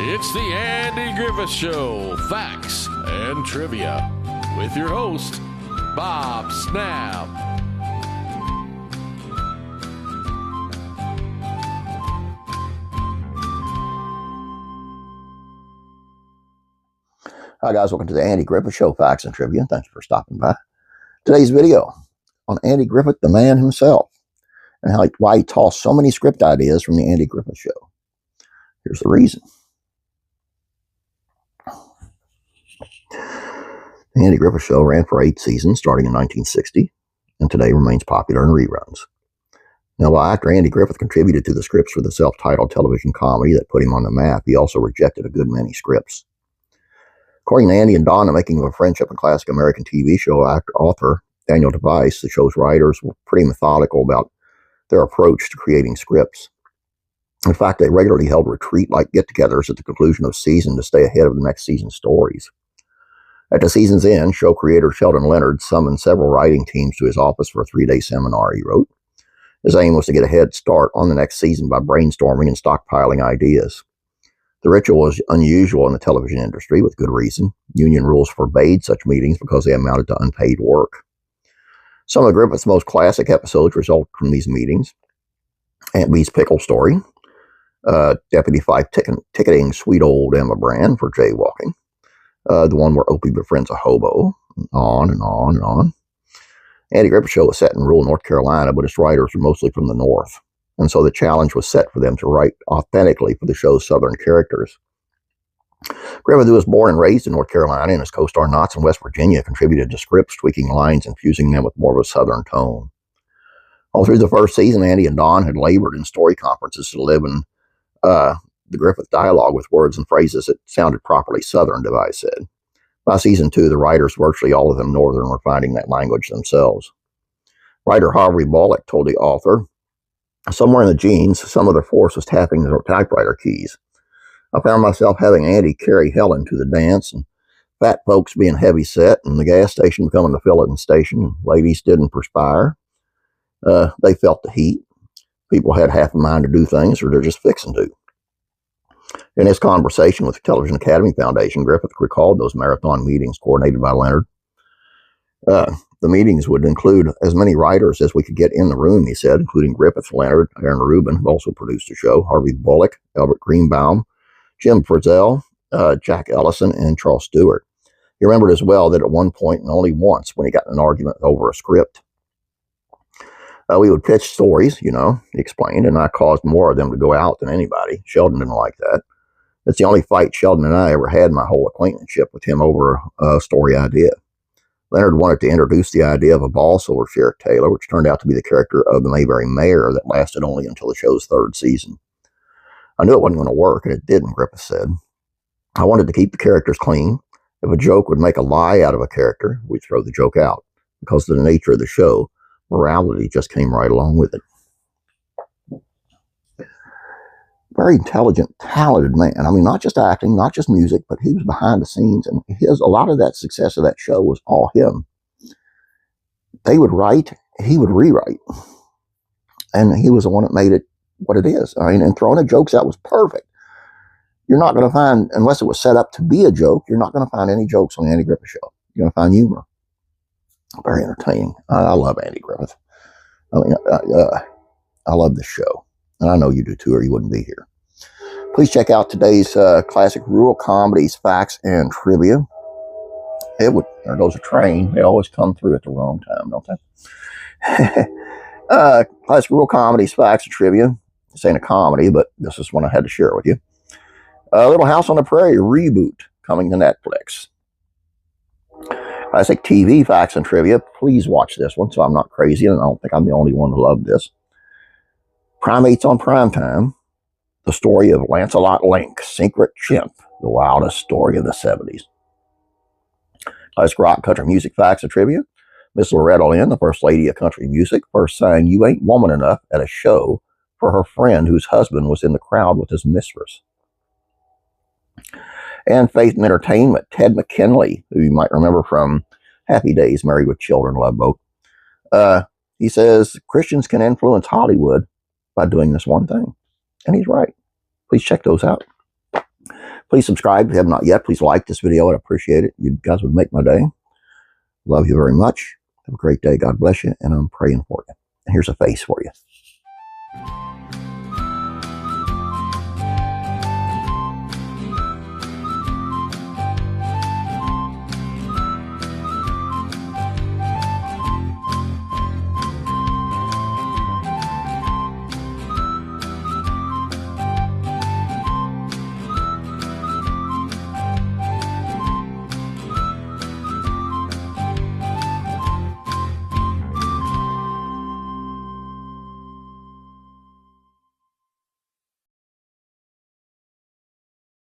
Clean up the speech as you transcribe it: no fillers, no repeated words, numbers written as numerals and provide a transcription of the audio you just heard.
It's the Andy Griffith Show, facts and trivia, with your host, Bob Snap. Hi guys, welcome to the Andy Griffith Show, facts and trivia. Thanks for stopping by. Today's video on Andy Griffith, the man himself, and why he tossed so many script ideas from the Andy Griffith Show. Here's the reason. The Andy Griffith Show ran for 8 seasons, starting in 1960, and today remains popular in reruns. Now, while actor Andy Griffith contributed to the scripts for the self-titled television comedy that put him on the map, he also rejected a good many scripts. According to Andy and Don, the making of a Friendship and classic American TV show, author Daniel Device, the show's writers were pretty methodical about their approach to creating scripts. In fact, they regularly held retreat-like get-togethers at the conclusion of the season to stay ahead of the next season's stories. At the season's end, show creator Sheldon Leonard summoned several writing teams to his office for a 3-day seminar, he wrote. His aim was to get a head start on the next season by brainstorming and stockpiling ideas. The ritual was unusual in the television industry, with good reason. Union rules forbade such meetings because they amounted to unpaid work. Some of Griffith's most classic episodes result from these meetings. Aunt Bee's Pickle Story, Deputy Fife ticketing sweet old Emma Brand for jaywalking, the one where Opie befriends a hobo, on and on and on. Andy Griffith Show was set in rural North Carolina, but its writers were mostly from the North, and so the challenge was set for them to write authentically for the show's Southern characters. Griffith, who was born and raised in North Carolina, and his co-star Knotts in West Virginia, contributed to scripts, tweaking lines and fusing them with more of a Southern tone. All through the first season, Andy and Don had labored in story conferences to live in the Griffith dialogue with words and phrases that sounded properly Southern, Device said. By season 2, the writers, virtually all of them Northern, were finding that language themselves. Writer Harvey Bullock told the author, "Somewhere in the genes, some other force was tapping the typewriter keys. I found myself having Andy carry Helen to the dance, and fat folks being heavy set, and the gas station becoming the filling station. Ladies didn't perspire. They felt the heat. People had half a mind to do things, or they're just fixing to." In his conversation with the Television Academy Foundation, Griffith recalled those marathon meetings coordinated by Leonard. The meetings would include as many writers as we could get in the room, he said, including Griffith, Leonard, Aaron Rubin, who also produced the show, Harvey Bullock, Albert Greenbaum, Jim Frizzell, Jack Ellison, and Charles Stewart. He remembered as well that at one point, and only once, when he got in an argument over a script, we would pitch stories, he explained, and I caused more of them to go out than anybody. Sheldon didn't like that. It's the only fight Sheldon and I ever had in my whole acquaintanceship with him over a story idea. Leonard wanted to introduce the idea of a ball silver Sheriff Taylor, which turned out to be the character of the Mayberry Mayor that lasted only until the show's 3rd season. I knew it wasn't going to work, and it didn't, Griffith said. I wanted to keep the characters clean. If a joke would make a lie out of a character, we'd throw the joke out. Because of the nature of the show, morality just came right along with it. Very intelligent, talented man. I mean, not just acting, not just music, but he was behind the scenes, and a lot of that success of that show was all him. They would write, he would rewrite, and he was the one that made it what it is. I mean, and throwing the jokes out was perfect. You're not going to find, unless it was set up to be a joke, you're not going to find any jokes on the Andy Griffith Show. You're going to find humor. Very entertaining. I love Andy Griffith. I mean, I love this show. And I know you do too, or you wouldn't be here. Please check out today's classic rural comedies, facts, and trivia. There goes a train. They always come through at the wrong time, don't they? Classic rural comedies, facts, and trivia. This ain't a comedy, but this is one I had to share with you. Little House on the Prairie reboot coming to Netflix. Classic TV, facts, and trivia. Please watch this one so I'm not crazy, and I don't think I'm the only one who loved this. Primates on Primetime, the story of Lancelot Link, Secret Chimp, the wildest story of the 70s. Classic rock, country music, facts, and trivia. Miss Loretta Lynn, the first lady of country music, first sang "You Ain't Woman Enough" at a show for her friend whose husband was in the crowd with his mistress. And faith and entertainment, Ted McKinley, who you might remember from Happy Days, Married with Children, Love Boat. He says Christians can influence Hollywood by doing this one thing. And he's right. Please check those out. Please subscribe if you have not yet. Please like this video. I'd appreciate it. You guys would make my day. Love you very much. Have a great day. God bless you. And I'm praying for you. And here's a face for you.